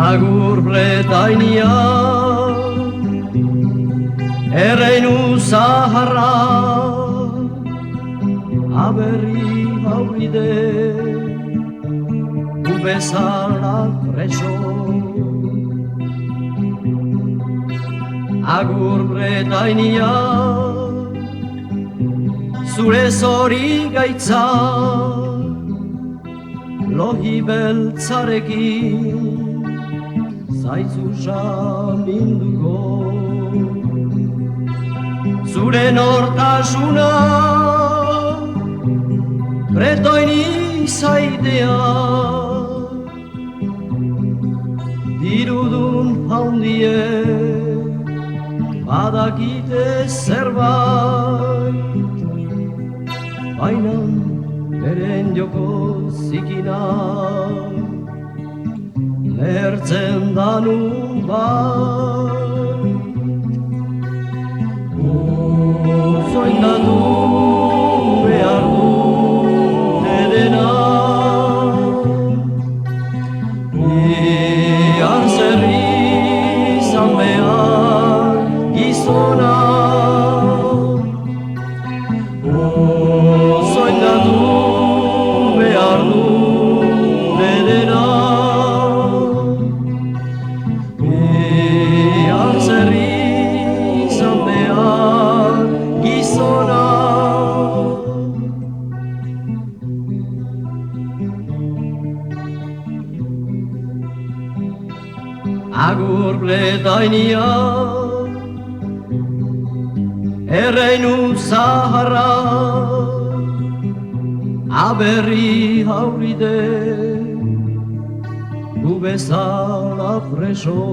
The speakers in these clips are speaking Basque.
Agur Bretainia, erreinu zaharra, aberri hauride, gu bezala preso. Agur Bretainia, zure zori gaitza, lohi beltzarekin, zaitzu saminduko. Zure nortasuna, Bretoini zaitea, dirudun haundie, badakite zerbait, baina beren joko zikina, lertzen da nunbait. Zoindatu behar du edena, bihar zerri izan behar gizona. Zoindatu behar du edena, bihar zerri izan behar gizona. Agur Bretainia, erreinu zaharra, aberri hauride, gu bezala preso.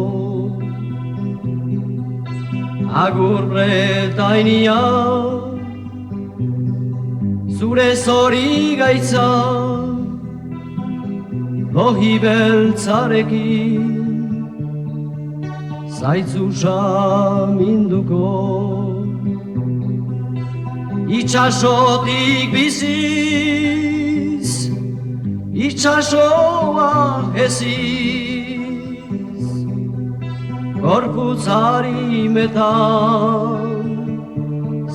Agur Bretainia, zure zori gaitza, lohi beltzarekin, zaitzu saminduko. Itxasotik biziz, itxasoa eziz, gorputzari metan,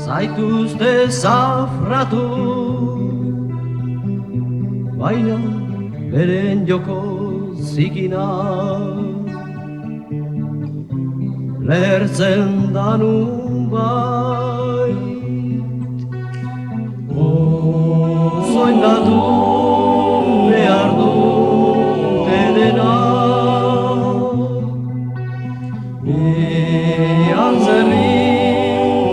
zaituzte zafratu, baina beren joko zikina, lertzen da nunbait. Zoindatu behar du edena, bihar zerri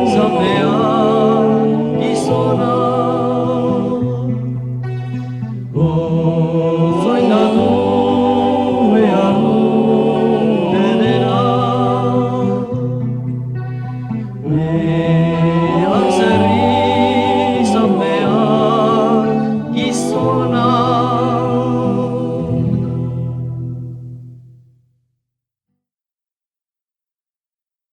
izan behar gizona.